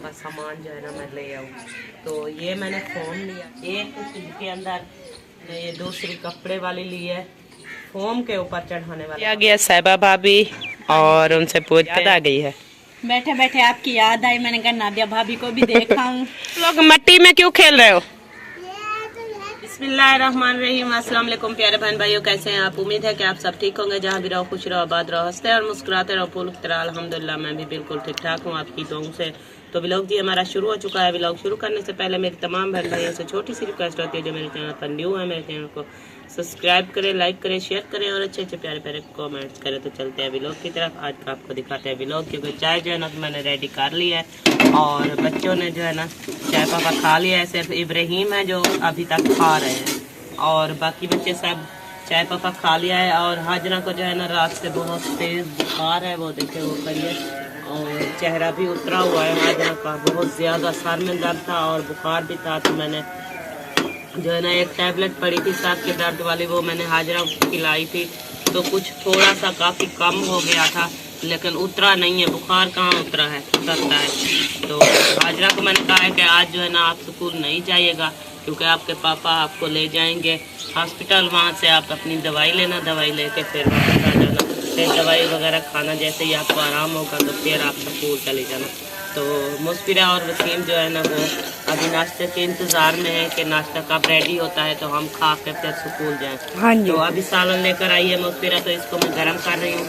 का सामान जो है ना मैं ले आऊँ। तो ये मैंने फोम लिया, एक के अंदर ये दूसरी कपड़े वाली ली है, फोम के ऊपर चढ़ाने वाली आ गया साहिबा भाभी और उनसे पूछते आ गई है। बैठे बैठे आपकी याद आई, मैंने कहा नादिया भाभी को भी देखा हूँ। लोग मिट्टी में क्यों खेल रहे हो? बिस्मिल्लाहिर्रहमानिर्रहीम। अस्सलाम वालेकुम प्यारे बहन भाइयों, कैसे हैं आप? उम्मीद है कि आप सब ठीक होंगे। जहाँ भी रहो खुश रहो, आबाद रहो, हंसते और मुस्कुराते रहो। पूरी तरह अल्हम्दुलिल्लाह मैं भी बिल्कुल ठीक ठाक हूँ आपकी दुआओं से। तो व्लॉग जी हमारा शुरू हो चुका है। व्लॉग शुरू करने से पहले मेरी तमाम बहन भाइयों से छोटी सी रिक्वेस्ट होती है, जो मेरे चैनल पर न्यू है, मेरे चैनल को सब्सक्राइब करें, लाइक करें, शेयर करें और अच्छे अच्छे प्यारे प्यारे कमेंट्स करें। तो चलते हैं व्लॉग की तरफ। आज का आपको दिखाते हैं व्लॉग, क्योंकि चाय जो है ना मैंने रेडी कर ली है और बच्चों ने जो है ना चाय पापा खा लिया है। सिर्फ इब्राहिम है जो अभी तक खा रहे हैं और बाकी बच्चे सब चाय पापा खा लिया है। और हाजरा को जो है ना रात से बहुत तेज बुखार है, वो देखे वो करिए, और चेहरा भी उतरा हुआ है हाजरा का, बहुत ज़्यादा सर में दर्द था और बुखार भी था। तो मैंने जो है ना एक टैबलेट पड़ी थी सर के दर्द वाली, वो मैंने हाजरा को खिलाई थी। तो कुछ थोड़ा सा काफ़ी कम हो गया था, लेकिन उतरा नहीं है, बुखार कहाँ उतरा है, उतरता है। तो हाजरा को मैंने कहा है कि आज जो है ना आप स्कूल नहीं जाइएगा, क्योंकि आपके पापा आपको ले जाएंगे हॉस्पिटल, वहाँ से आप अपनी दवाई लेना, दवाई लेके फिर वापस आ जाना, फिर दवाई वगैरह खाना, जैसे ही आपको आराम होगा तो फिर आप स्कूल चले जाना। तो मुस्फिरा और वसीम जो है ना वो अभी नाश्ते के इंतज़ार में है कि नाश्ता कब रेडी होता है तो हम खा के फिर स्कूल जाएँ। हाँ जी। तो अभी सालन लेकर आई है मुस्फिरा, तो इसको मैं गर्म कर रही हूँ।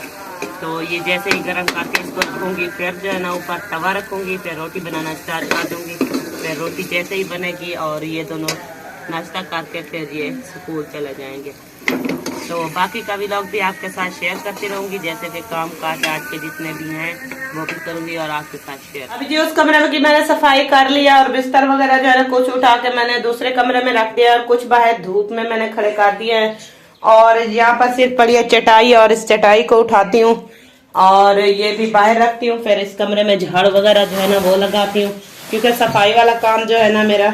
तो ये जैसे ही गर्म करके इसको रखूँगी, फिर जो है ना ऊपर तवा रखूँगी, फिर रोटी बनाना स्टार्ट कर दूँगी। फिर रोटी जैसे ही बनेगी और ये दोनों नाश्ता करके फिर ये स्कूल चले जाएंगे। तो बाकी का व्लॉग भी आपके साथ शेयर करती रहूँगी, जैसे कि काम काज आज के जितने भी हैं वो भी करूँगी और आपके साथ शेयर। अभी जी उस कमरे में की मैंने सफाई कर लिया और बिस्तर वगैरह जो है ना कुछ उठा के मैंने दूसरे कमरे में रख दिया और कुछ बाहर धूप में मैंने खड़े कर दिए हैं। और यहाँ पर सिर्फ पड़ी है चटाई और इस चटाई को उठाती हूँ और ये भी बाहर रखती हूँ। फिर इस कमरे में झाड़ू वगैरह जो है ना वो लगाती हूँ, क्योंकि सफाई वाला काम जो है ना मेरा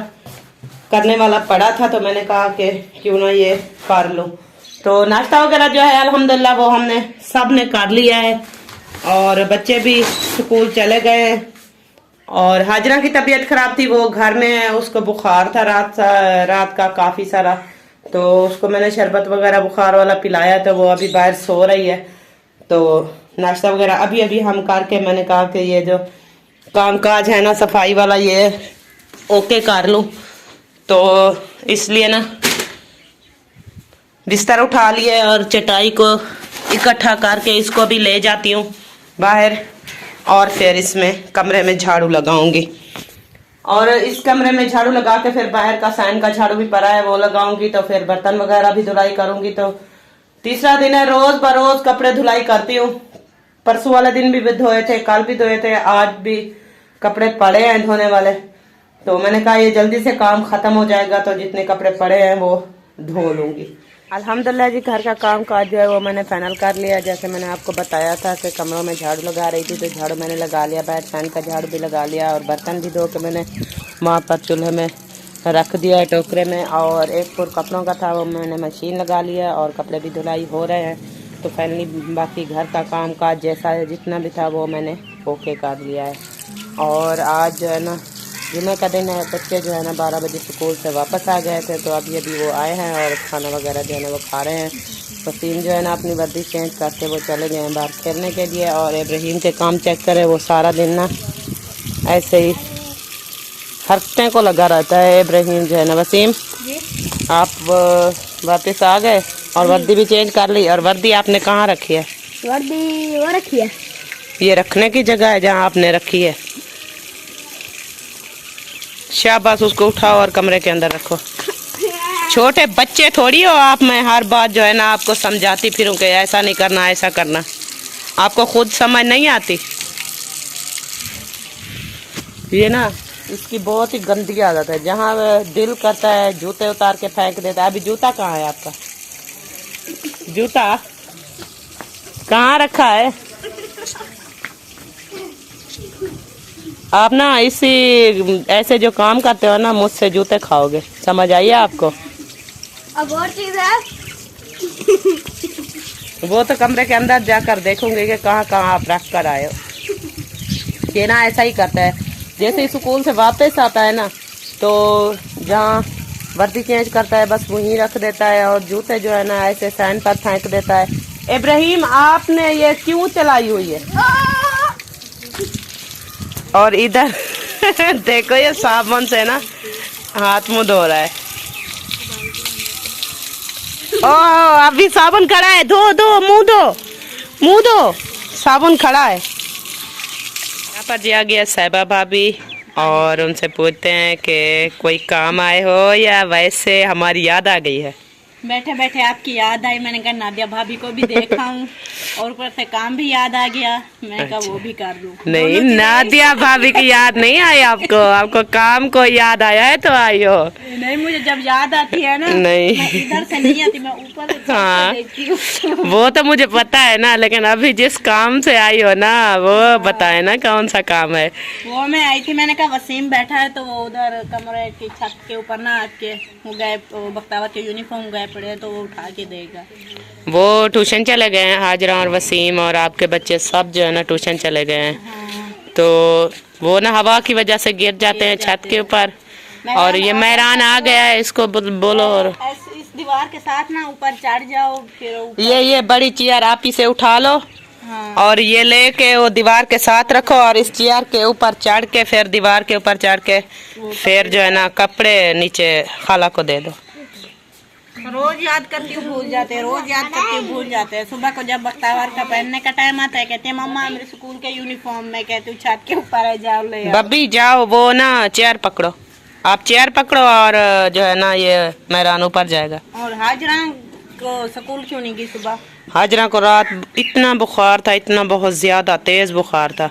करने वाला पड़ा था, तो मैंने कहा कि क्यों ना ये कर लूँ। तो नाश्ता वगैरह जो है अल्हम्दुलिल्लाह वो हमने सब ने कर लिया है और बच्चे भी स्कूल चले गए हैं। और हाजरा की तबीयत खराब थी, वो घर में है, उसको बुखार था रात का काफी सारा, तो उसको मैंने शरबत वगैरह बुखार वाला पिलाया, तो वो अभी बाहर सो रही है। तो नाश्ता वगैरह अभी अभी हम करके मैंने कहा कि ये जो काम काज है ना सफाई वाला ये ओके कर लूं, तो इसलिए ना बिस्तर उठा लिए और चटाई को इकट्ठा करके इसको भी ले जाती हूँ बाहर और फिर इसमें कमरे में झाड़ू लगाऊंगी। और इस कमरे में झाड़ू लगा के फिर बाहर का साइन का झाड़ू भी पड़ा है वो लगाऊंगी, तो फिर बर्तन वगैरह भी धुलाई करूंगी। तो तीसरा दिन है, रोज बरोज कपड़े धुलाई करती हूँ। परसों वाले दिन भी धोए थे, कल भी धोए थे, आज भी कपड़े पड़े हैं धोने वाले। तो मैंने कहा ये जल्दी से काम खत्म हो जाएगा तो जितने कपड़े पड़े हैं वो धो लूंगी। अल्हम्दुलिल्लाह जी घर का काम काज जो है वो मैंने फाइनल कर लिया। जैसे मैंने आपको बताया था कि कमरों में झाड़ू लगा रही थी, तो झाड़ू मैंने लगा लिया, बैठ फैन का झाड़ू भी लगा लिया और बर्तन भी धो के मैंने वहाँ पर चूल्हे में रख दिया है टोकरे में। और एक पुर कपड़ों का था वो मैंने मशीन लगा लिया और कपड़े भी धुलाई हो रहे हैं। तो फाइनली बाकी घर का काम काज जैसा जितना भी था वो मैंने ओके कर लिया है। और आज जो है ना जुम्मे का दिन है, बच्चे जो है ना 12 बजे स्कूल से वापस आ गए थे, तो अभी अभी वो आए हैं और खाना वगैरह जो है ना वो खा रहे हैं। वसीम जो है ना अपनी वर्दी चेंज करके वो चले गए हैं बाहर खेलने के लिए। और इब्राहिम के काम चेक करें, वो सारा दिन ना ऐसे ही हरकतें को लगा रहता है इब्राहिम जो है ना। वसीम आप वापस आ गए और वर्दी भी चेंज कर ली। और वर्दी आपने कहाँ रखी है? वर्दी वो रखी है, ये रखने की जगह है जहाँ आपने रखी है। शाबाश, उसको उठाओ और कमरे के अंदर रखो। छोटे बच्चे थोड़ी हो आप, मैं हर बात जो है ना आपको समझाती फिरूं कि ऐसा नहीं करना ऐसा करना, आपको खुद समझ नहीं आती। ये ना इसकी बहुत ही गंदी आदत है, जहाँ दिल करता है जूते उतार के फेंक देता है। अभी जूता कहाँ है आपका? जूता कहाँ रखा है? आप ना इसी ऐसे जो काम करते हो ना मुझसे जूते खाओगे, समझ आइए आपको। अब और चीज है वो तो कमरे के अंदर जाकर देखूंगी कि कहाँ कहाँ आप रख कर आए हो। ये ना ऐसा ही करता है, जैसे ही स्कूल से वापस आता है ना तो जहाँ वर्दी चेंज करता है बस वहीं रख देता है और जूते जो है ना ऐसे सैन पर फेंक देता है। इब्राहिम आपने ये क्यों चलाई हुई है? और इधर देखो ये साबुन से ना हाथ मुंह धो रहा है। ओ अभी साबुन खड़ा है, धो धो मुंह धो, मुंह धो, साबुन खड़ा है। यहाँ पर जी आ गया साहिबा भाभी और उनसे पूछते हैं कि कोई काम आए हो या वैसे हमारी याद आ गई है। बैठे बैठे आपकी याद आई, मैंने कहा नादिया भाभी को भी देखाऊं और ऊपर से काम भी याद आ गया, मैंने कहा वो भी कर लूं। नहीं, नादिया भाभी की याद नहीं आई आपको, आपको काम को याद आया है तो आई हो। नहीं, मुझे जब याद आती है ना नहीं, मैं इधर से नहीं आती, मैं ऊपर से हाँ देखती हूँ। वो तो मुझे पता है ना, लेकिन अभी जिस काम से आई हो ना वो बताए ना कौन सा काम है। वो मैं आई थी, मैंने कहा वसीम बैठा है तो वो उधर कमरे की छत के ऊपर ना आके वो गए, बख्तावर के यूनिफॉर्म गए पड़े हैं तो वो उठा के देगा। वो ट्यूशन चले गए हैं, हाजरा और वसीम और आपके बच्चे सब जो है ना ट्यूशन चले गए हैं। हाँ। तो वो ना हवा की वजह से गिर जाते हैं छत के ऊपर। और ये मेहरान आ गया है, इसको बोलो और इस दीवार के साथ ना ऊपर चढ़ जाओ, फिर ऊपर ये बड़ी चेयर आप ही से उठा लो। हाँ। और ये लेके वो दीवार के साथ रखो और इस चेयर के ऊपर चढ़ के फिर दीवार के ऊपर चढ़ के फिर जो है ना कपड़े नीचे खाला को दे दो। रोज याद करती हूँ भूल जाते हैं, रोज याद करती हूँ भूल जाते हैं। सुबह को जब बख्तावर का पहनने का टाइम आता है कहते हैं मम्मा मेरे स्कूल के यूनिफॉर्म, में कहती हूँ छत के ऊपर है, जाओ ले आओ। बब्बी जाओ, वो ना चेयर पकड़ो, आप चेयर पकड़ो और जो है ना ये मेहरान ऊपर जाएगा। और हाजरा को स्कूल क्यों नहीं गई सुबह? हाजरा को रात इतना बुखार था, इतना बहुत ज़्यादा तेज़ बुखार था,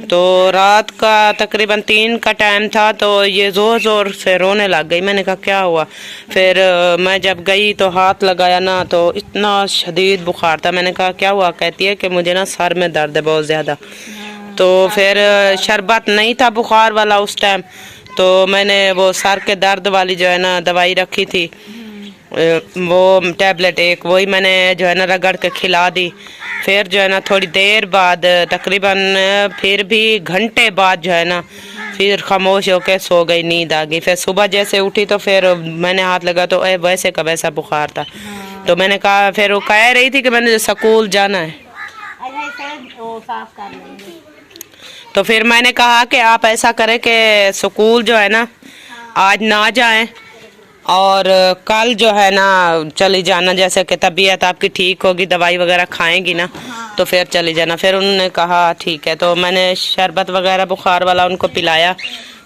तो रात का तकरीबन 3 का टाइम था तो ये ज़ोर ज़ोर से रोने लग गई। मैंने कहा क्या हुआ? फिर मैं जब गई तो हाथ लगाया ना तो इतना शदीद बुखार था। मैंने कहा क्या हुआ? कहती है कि मुझे ना सर में दर्द है बहुत ज़्यादा। तो फिर शरबत नहीं था बुखार वाला उस टाइम, तो मैंने वो सर के दर्द वाली जो है ना दवाई रखी थी, वो टैबलेट एक, वही मैंने जो है ना रगड़ के खिला दी। फिर जो है ना थोड़ी देर बाद तकरीबन फिर भी घंटे बाद जो है ना फिर खामोश होके सो गई, नींद आ गई। फिर सुबह जैसे उठी तो फिर मैंने हाथ लगा तो वैसे का वैसा बुखार था। तो मैंने कहा, फिर वो कह रही थी कि मैंने स्कूल जाना है, वो साफ कर लेंगे। तो फिर मैंने कहा कि आप ऐसा करें कि स्कूल जो है ना आज ना जाएं और कल जो है ना चली जाना, जैसे कि तबीयत आपकी ठीक होगी, दवाई वगैरह खाएंगी ना तो फिर चली जाना। फिर उन्होंने कहा ठीक है, तो मैंने शरबत वगैरह बुखार वाला उनको पिलाया।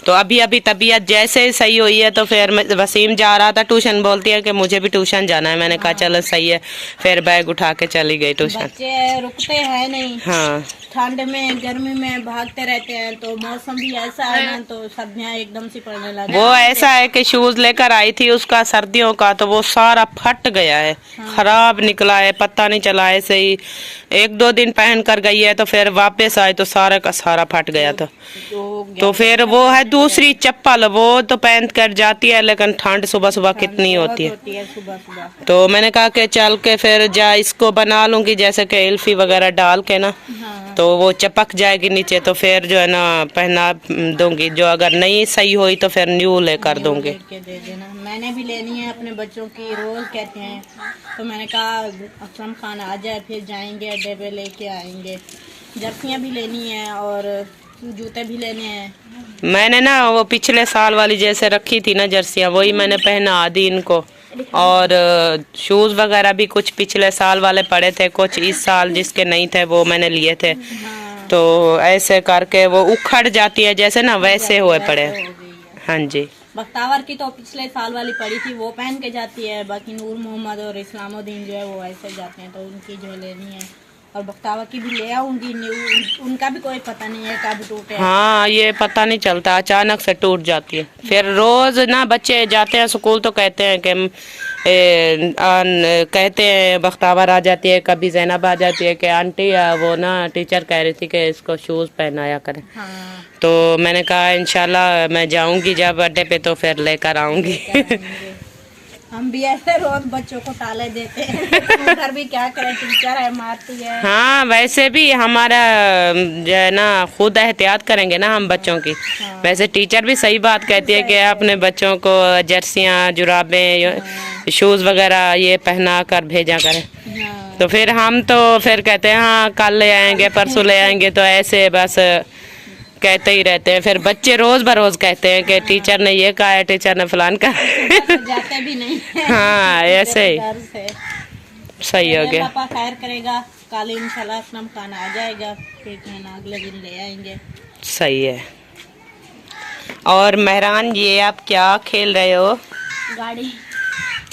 तो अभी अभी तबीयत जैसे सही हुई है तो फिर वसीम जा रहा था ट्यूशन, बोलती है कि मुझे भी ट्यूशन जाना है। मैंने कहा चलो सही है, फिर बैग उठा के चली गई ट्यूशन। बच्चे रुकते हैं नहीं, हाँ ठंड में गर्मी में भागते रहते हैं, तो मौसम भी ऐसा है ना तो सर्दियाँ एकदम से पड़ने लगी। वो ऐसा है कि शूज लेकर आई थी उसका सर्दियों का, तो वो सारा फट गया है, खराब निकला है, पता नहीं चला। ऐसे ही 1-2 दिन पहन कर गई है तो फिर वापस आई तो सारा का सारा फट गया था। तो फिर वो है दूसरी चप्पल, वो तो पहन कर जाती है, लेकिन ठंड सुबह सुबह कितनी होती है। सुबह सुबह तो मैंने कहा कि चल के फिर जा इसको बना लूंगी, जैसे कि एल्फी वगैरह डाल के ना, तो वो चपक जाएगी नीचे, तो फिर जो है ना पहना दूंगी। जो अगर नहीं सही हुई तो फिर न्यू लेकर दूंगी। दे देना, मैंने भी लेनी है अपने बच्चों की, रोज कहते हैं। तो मैंने कहा अकरम खान आ जाए फिर जाएंगे अड्डे पे लेके आएंगे। जर्सियाँ भी लेनी है और जूते भी लेने हैं। मैंने ना वो पिछले साल वाली जैसे रखी थी ना जर्सियाँ, वही मैंने पहना दी इनको। और शूज वगैरह भी कुछ पिछले साल वाले पड़े थे, कुछ इस साल जिसके नहीं थे वो मैंने लिए थे। तो ऐसे करके वो उखड़ जाती है जैसे ना, वैसे हुए पड़े। हाँ जी, बख्तावर की तो पिछले साल वाली पड़ी थी, वो पहन के जाती है। बाकी नूर मोहम्मद और इस्लामुद्दीन जो है वो ऐसे जाते हैं, तो उनकी जो लेनी है। और बख्तावर की भी ले आऊंगी न्यू, उनका भी कोई पता नहीं है कब टूटे। हाँ ये पता नहीं चलता, अचानक से टूट जाती है। फिर रोज ना बच्चे जाते हैं स्कूल तो कहते हैं कि कहते हैं बख्तावर आ जाती है, कभी जैनब आ जाती है कि आंटी वो ना टीचर कह रही थी कि इसको शूज़ पहनाया करें। हाँ। तो मैंने कहा इंशाल्लाह मैं जाऊंगी जब अड्डे पे तो फिर लेकर आऊंगी। हम भी ऐसे रोज बच्चों को टाले देते हैं। उधर भी क्या करें, टीचर है मारती है। हाँ वैसे भी हमारा जो है ना खुद एहतियात करेंगे ना हम बच्चों की। हाँ। वैसे टीचर भी सही बात कहती है कि अपने बच्चों को जर्सियाँ जुराबें शूज़ वगैरह ये पहना कर भेजा करें। हाँ। तो फिर हम तो फिर कहते हैं हाँ कल ले आएंगे परसों ले आएंगे, तो ऐसे बस कहते ही रहते हैं। फिर बच्चे रोज बरोज कहते हैं कि टीचर ने ये कहा है, टीचर ने फलान कहा है। तो जाते भी नहीं है। हाँ ऐसे ही डर से। सही हो गया। पापा खैर करेगा, कल इंशाल्लाह असलम खान आ जाएगा, फिर कहना अगले दिन ले आएंगे। सही है। और मेहरान ये आप क्या खेल रहे हो? गाड़ी।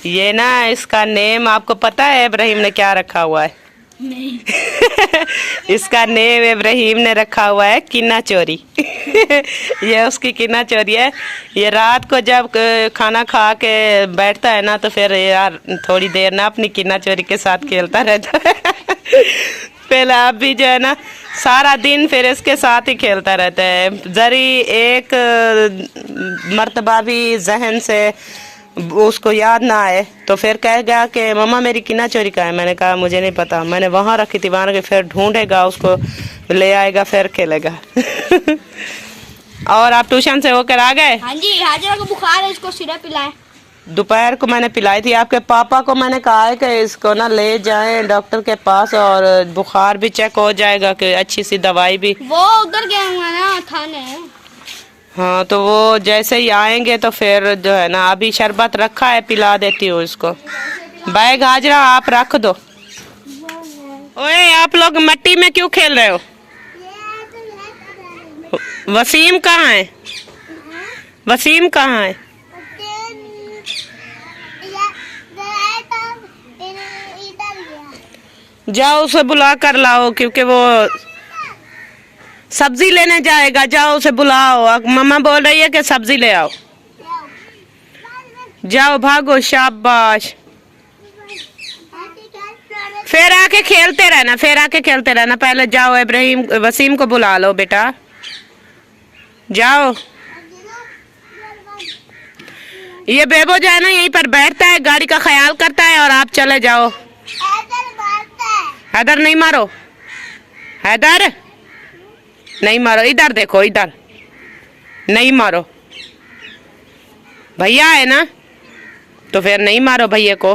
ये ना इसका नेम आपको पता है इब्राहिम ने क्या रखा हुआ है? नहीं। इसका नेम इब्राहिम ने रखा हुआ है किन्ना चोरी। ये उसकी किन्ना चोरी है। ये रात को जब खाना खा के बैठता है ना तो फिर यार थोड़ी देर ना अपनी किन्ना चोरी के साथ खेलता रहता है। पहले आप भी जो है ना सारा दिन फिर इसके साथ ही खेलता रहता है। जरी एक मर्तबा भी जहन से उसको याद ना आए तो फिर कहेगा कि मम्मा मेरी किन्ना चोरी का है। मैंने कहा मुझे नहीं पता, मैंने वहाँ रखी थी, वहाँ रखी। फिर ढूंढेगा उसको, ले आएगा, फिर खेलेगा। और आप ट्यूशन से होकर आ गए? हाँ जी, हाजिरा को बुखार है, इसको सिरप पिलाएं। दोपहर को मैंने पिलाई थी। आपके पापा को मैंने कहा है कि इसको ना ले जाएं डॉक्टर के पास और बुखार भी चेक हो जाएगा कि अच्छी सी दवाई भी। वो उधर गया हुआ ना थाने। हाँ तो वो जैसे ही आएंगे तो फिर जो है ना अभी शरबत रखा है, पिला देती हूँ इसको। बैग हाजरा आप रख दो। ओए आप लोग मिट्टी में क्यों खेल रहे हो? वसीम कहाँ है? वसीम कहाँ है? जाओ उसे बुला कर लाओ, क्योंकि वो सब्जी लेने जाएगा। जाओ उसे बुलाओ, मम्मा बोल रही है कि सब्जी ले आओ। जाओ भागो, शाबाश। फिर आके खेलते रहना, फिर आके खेलते रहना। पहले जाओ इब्राहिम वसीम को बुला लो बेटा, जाओ। ये बेबो जो है ना यहीं पर बैठता है, गाड़ी का ख्याल करता है, और आप चले जाओ। हैदर नहीं मारो, हैदर नहीं मारो। इधर देखो, इधर नहीं मारो। भैया है ना तो फिर नहीं मारो भैया को,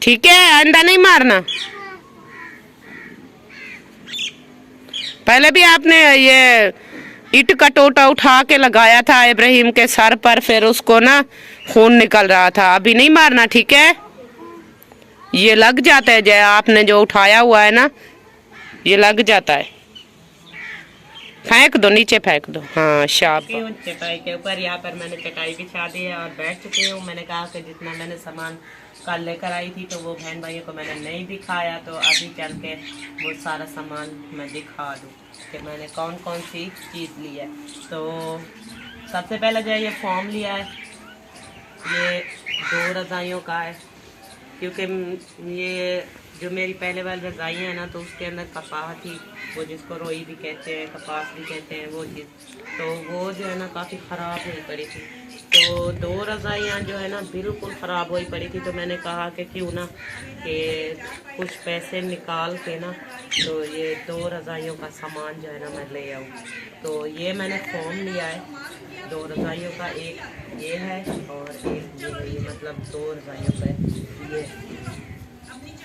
ठीक है? आइंदा नहीं मारना। पहले भी आपने ये ईंट का टोटा उठा के लगाया था इब्राहिम के सर पर, फिर उसको ना खून निकल रहा था। अभी नहीं मारना, ठीक है? ये लग जाता है, जय आपने जो उठाया हुआ है ना ये लग जाता है। फेंक दो, नीचे फेंक दो। हाँ शाबाश। चटाई के ऊपर यहाँ पर मैंने चटाई बिछा दी है और बैठ चुकी हूँ। मैंने कहा कि जितना मैंने सामान कल लेकर आई थी तो वो बहन भाइयों को मैंने नहीं दिखाया, तो अभी चल के वो सारा सामान मैं दिखा दूँ कि मैंने कौन कौन सी चीज़ ली है। तो सबसे पहले जो है ये फॉर्म लिया है, ये 2 रज़ाइयों का है, क्योंकि ये जो मेरी पहले वाली रज़ाई है ना तो उसके अंदर कपास थी, वो जिसको रोई भी कहते हैं, कपास भी कहते हैं, वो चीज़, तो वो जो है ना काफ़ी ख़राब हुई पड़ी थी। तो 2 रज़ाइयाँ जो है ना बिल्कुल ख़राब हुई पड़ी थी। तो मैंने कहा कि क्यों ना कि कुछ पैसे निकाल के ना तो ये 2 रज़ाइयों का सामान जो है ना मैं ले आऊँ। तो ये मैंने फॉर्म लिया है 2 रज़ाइयों का, एक ये है और एक ये है। ये मतलब 2 रज़ाइयों का ये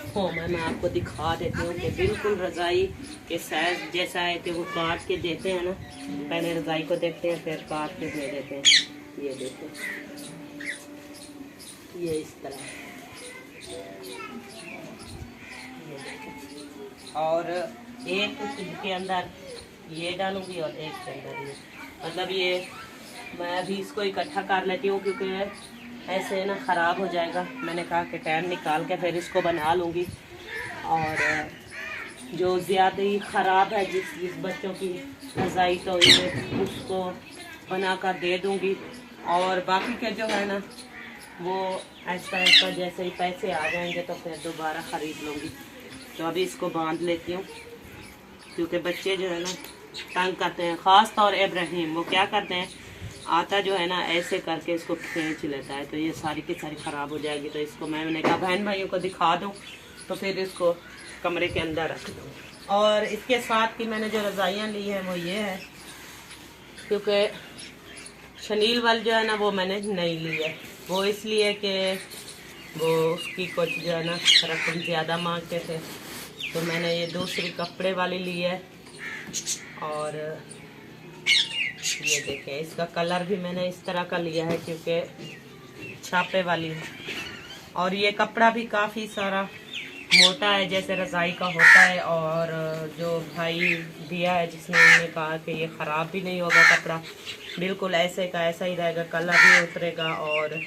फॉर्म है। मैं आपको दिखा देती हूँ कि बिल्कुल रज़ाई के साइज जैसा है कि वो काट के देते हैं ना, पहले रज़ाई को देखते हैं फिर काट के दे देते हैं। ये देखो, ये इस तरह, ये देखो। और एक के अंदर ये डालूंगी और एक के अंदर ये, मतलब ये मैं अभी इसको इकट्ठा कर लेती हूँ क्योंकि ऐसे ना ख़राब हो जाएगा। मैंने कहा कि टाइम निकाल के फिर इसको बना लूँगी। और जो ज़्यादा ही ख़राब है जिस बच्चों की रज़ाई तो ये उसको बना कर दे दूँगी। और बाकी के जो है ना वो ऐसा जैसे ही पैसे आ जाएंगे तो फिर दोबारा ख़रीद लूँगी। तो अभी इसको बांध लेती हूँ क्योंकि बच्चे जो है ना तंग करते हैं, ख़ास तौर इब्राहिम। वो क्या करते हैं, आता जो है ना ऐसे करके इसको खींच लेता है, तो ये सारी की सारी ख़राब हो जाएगी। तो इसको मैंने कहा बहन भाइयों को दिखा दूँ, तो फिर इसको कमरे के अंदर रख दूँ। और इसके साथ की मैंने जो रज़ाइयाँ ली हैं वो ये है, क्योंकि शनील वाल जो है ना वो मैंने नहीं ली है, वो इसलिए कि वो उसकी कुछ जो है ना रकम ज़्यादा मांगते थे, तो मैंने ये दूसरी कपड़े वाली ली है। और ये देखें, इसका कलर भी मैंने इस तरह का लिया है क्योंकि छापे वाली है। और ये कपड़ा भी काफ़ी सारा मोटा है जैसे रज़ाई का होता है। और जो भाई दिया है जिसने, उन्होंने कहा कि ये ख़राब भी नहीं होगा, कपड़ा बिल्कुल ऐसे का ऐसा ही रहेगा, कलर भी उतरेगा। और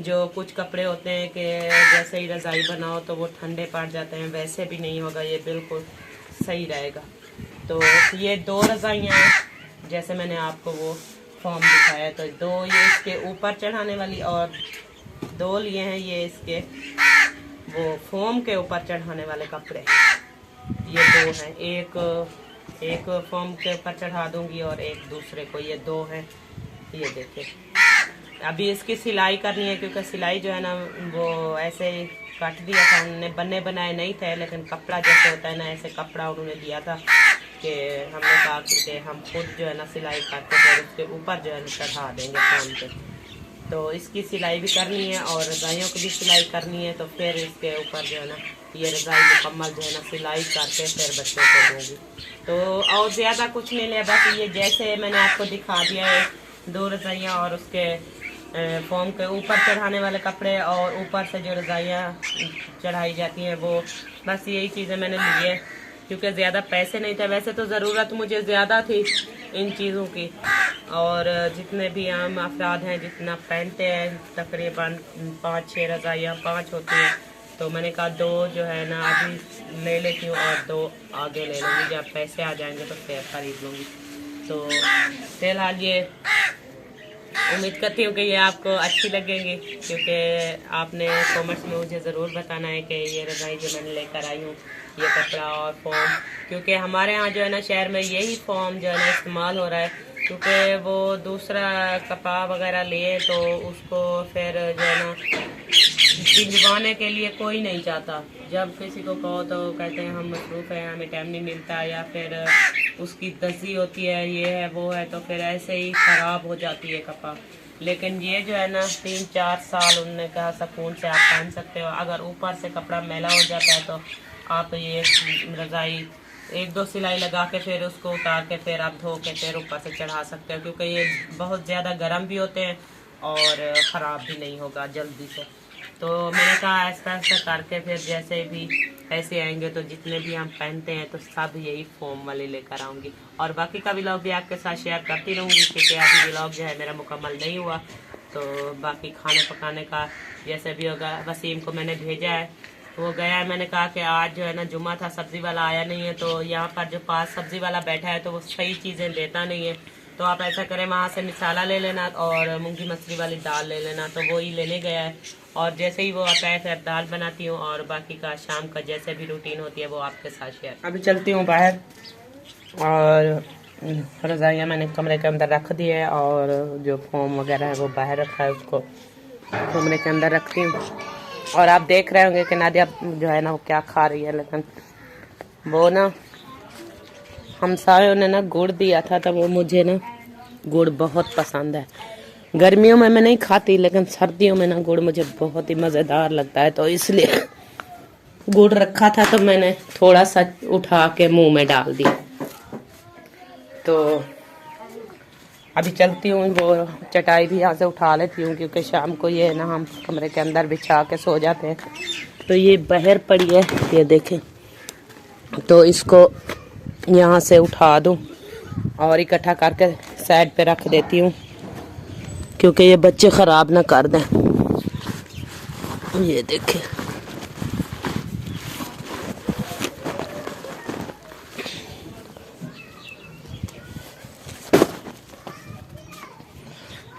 जो कुछ कपड़े होते हैं कि जैसे ही रज़ाई बनाओ तो वो ठंडे पड़ जाते हैं, वैसे भी नहीं होगा, ये बिल्कुल सही रहेगा। तो ये 2 रज़ाइयाँ हैं जैसे मैंने आपको वो फॉर्म दिखाया, तो 2 ये इसके ऊपर चढ़ाने वाली और 2 लिए हैं ये इसके वो फोम के ऊपर चढ़ाने वाले कपड़े। ये 2 हैं, एक फोम के ऊपर चढ़ा दूंगी और एक दूसरे को, ये 2 हैं। ये देखिए, अभी इसकी सिलाई करनी है क्योंकि सिलाई जो है ना वो ऐसे ही काट दिया था उन्होंने, बने बनाए नहीं थे, लेकिन कपड़ा जैसे होता है ना ऐसे कपड़ा उन्होंने दिया था कि हमने कहा कि हम खुद जो है ना सिलाई करके फिर उसके ऊपर जो है ना चढ़ा देंगे फोम पे। तो इसकी सिलाई भी करनी है और रज़ाइयों की भी सिलाई करनी है, तो फिर इसके ऊपर जो है ना ये रज़ाई मुकम्मल जो है ना सिलाई करके फिर बच्चों को दूँगी। तो और ज़्यादा कुछ नहीं लिया, बस ये जैसे मैंने आपको दिखा दिया है 2 रज़ाइयाँ और उसके फॉर्म के ऊपर चढ़ाने वाले कपड़े और ऊपर से जो रज़ाइयाँ चढ़ाई जाती हैं वो, बस यही चीज़ें मैंने ली है क्योंकि ज़्यादा पैसे नहीं थे। वैसे तो ज़रूरत मुझे ज़्यादा थी इन चीज़ों की, और जितने भी आम अफराद हैं जितना पहनते हैं तकरीबन 5-6 रज़ाइयाँ 5 होती हैं, तो मैंने कहा 2 जो है ना अभी ले लेती हूँ और 2 आगे ले लूँगी, जब पैसे आ जाएंगे तो फिर खरीद लूँगी। तो फिलहाल ये उम्मीद करती हूँ कि ये आपको अच्छी लगेंगी, क्योंकि आपने कमेंट्स में मुझे ज़रूर बताना है कि ये रज़ाई जो मैंने लेकर आई हूँ, ये कपड़ा और फॉर्म, क्योंकि हमारे यहाँ जो है ना शहर में यही फॉर्म जो है ना इस्तेमाल हो रहा है, क्योंकि वो दूसरा कपड़ा वगैरह लिए तो उसको फिर जो है ना भिजवाने के लिए कोई नहीं चाहता। जब किसी को कहो तो कहते हैं हम मसरूफ़ हैं, हमें टाइम नहीं मिलता, या फिर उसकी दर्जी होती है, ये है वो है, तो फिर ऐसे ही ख़राब हो जाती है कपड़ा। लेकिन ये जो है ना 3-4 साल उन्होंने कहा सुकून से आप पहन सकते हो। अगर ऊपर से कपड़ा मैला हो जाता है तो आप ये रज़ाई 1-2 सिलाई लगा के फिर उसको उतार के फिर आप धो के फिर ऊपर से चढ़ा सकते हो, क्योंकि ये बहुत ज़्यादा गर्म भी होते हैं और ख़राब भी नहीं होगा जल्दी से। तो मैंने कहा ऐसा ऐसा करके फिर जैसे भी ऐसे आएंगे तो जितने भी हम पहनते हैं तो सब यही फॉर्म वाले लेकर आऊँगी, और बाकी का व्लॉग भी आपके साथ शेयर करती रहूँगी, क्योंकि अभी व्लॉग जो है मेरा मुकम्मल नहीं हुआ। तो बाकी खाने पकाने का जैसे भी होगा, वसीम को मैंने भेजा है, वो गया है। मैंने कहा कि आज जो है ना जुम्मा था, सब्ज़ी वाला आया नहीं है, तो यहाँ पर जो पास सब्ज़ी वाला बैठा है तो वो सही चीज़ें देता नहीं है, तो आप ऐसा करें वहाँ से मसाला ले लेना और मूंगी मसरी वाली दाल ले लेना। तो वो ही लेने गया है, और जैसे ही वो आता है फिर दाल बनाती हूँ, और बाकी का शाम का जैसे भी रूटीन होती है वो आपके साथ शेयर। अभी चलती हूँ बाहर, और रज़ाइयाँ मैंने कमरे के अंदर रख दी है, और जो फॉर्म वगैरह है वो बाहर रखा है, उसको कमरे के अंदर रखती हूँ। और आप देख रहे होंगे कि नादिया जो है ना वो क्या खा रही है, लेकिन वो ना हमसायों ने ना गुड़ दिया था, तो वो मुझे ना गुड़ बहुत पसंद है। गर्मियों में मैं नहीं खाती, लेकिन सर्दियों में ना गुड़ मुझे बहुत ही मज़ेदार लगता है, तो इसलिए गुड़ रखा था तो मैंने थोड़ा सा उठा के मुंह में डाल दिया। तो अभी चलती हूँ, वो चटाई भी यहाँ से उठा लेती हूँ, क्योंकि शाम को ये ना हम कमरे के अंदर बिछा के सो जाते हैं। तो ये बाहर पड़ी है, ये देखें, तो इसको यहाँ से उठा दूँ और इकट्ठा करके साइड पे रख देती हूँ, क्योंकि ये बच्चे ख़राब ना कर दें। ये देखें,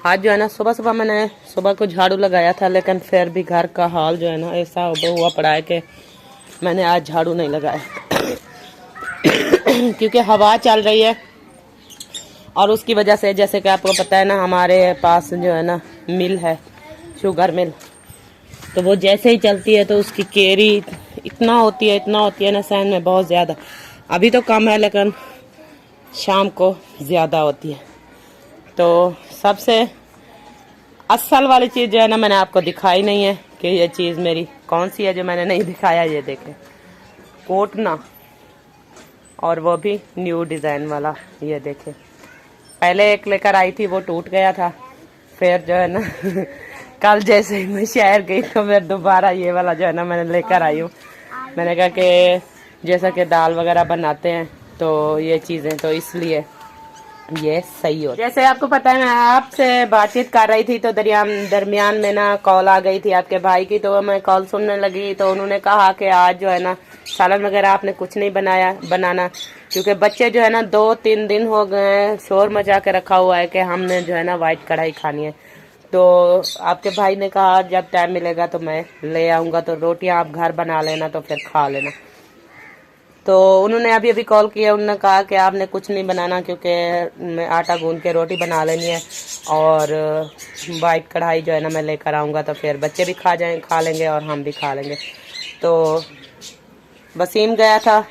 आज जो है ना सुबह मैंने सुबह को झाड़ू लगाया था, लेकिन फिर भी घर का हाल जो है ना ऐसा हुआ पड़ा है कि मैंने आज झाड़ू नहीं लगाया क्योंकि हवा चल रही है और उसकी वजह से जैसे कि आपको पता है ना, हमारे पास जो है ना मिल है, शुगर मिल, तो वो जैसे ही चलती है तो उसकी केरी इतना होती है ना सहन में, बहुत ज़्यादा। अभी तो कम है लेकिन शाम को ज़्यादा होती है। तो सबसे असल वाली चीज़ जो है ना मैंने आपको दिखाई नहीं है कि ये चीज़ मेरी कौन सी है जो मैंने नहीं दिखाया। ये देखें, कोट ना, और वो भी न्यू डिज़ाइन वाला। ये देखें, पहले एक लेकर आई थी, वो टूट गया था। फिर जो है ना कल जैसे ही मैं शहर गई तो फिर दोबारा ये वाला जो है ना मैंने लेकर आई हूँ। मैंने कहा कि जैसा कि दाल वगैरह बनाते हैं तो ये चीज़ें, तो इसलिए ये सही हो। जैसे आपको पता है मैं आपसे बातचीत कर रही थी तो दरमियान में ना कॉल आ गई थी आपके भाई की, तो मैं कॉल सुनने लगी तो उन्होंने कहा कि आज जो है ना सालन वगैरह आपने कुछ नहीं बनाना, क्योंकि बच्चे जो है ना 2-3 दिन हो गए हैं शोर मचा के रखा हुआ है कि हमने जो है ना वाइट कढ़ाई खानी है। तो आपके भाई ने कहा जब टाइम मिलेगा तो मैं ले आऊँगा, तो रोटियाँ आप घर बना लेना तो फिर खा लेना। तो उन्होंने अभी अभी कॉल किया, उन्होंने कहा कि आपने कुछ नहीं बनाना क्योंकि मैं आटा गूंद के रोटी बना लेनी है, और वाइट कढ़ाई जो है ना मैं लेकर आऊँगा तो फिर बच्चे भी खा लेंगे और हम भी खा लेंगे। तो वसीम गया था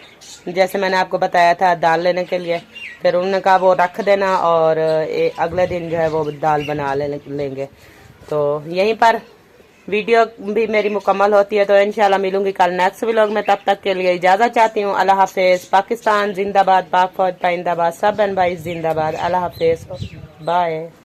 जैसे मैंने आपको बताया था दाल लेने के लिए, फिर उन्होंने कहा वो रख देना और अगले दिन जो है वो दाल बना लेंगे। तो यहीं पर वीडियो भी मेरी मुकम्मल होती है, तो इंशाल्लाह मिलूंगी कल नेक्स्ट व्लॉग में। तब तक के लिए इजाज़त चाहती हूँ। अल्लाह हाफिज़। पाकिस्तान जिंदाबाद, पाक फौज पाइंदाबाद, सब बहन भाई जिंदाबाद। अल्लाह हाफिज़, बाय।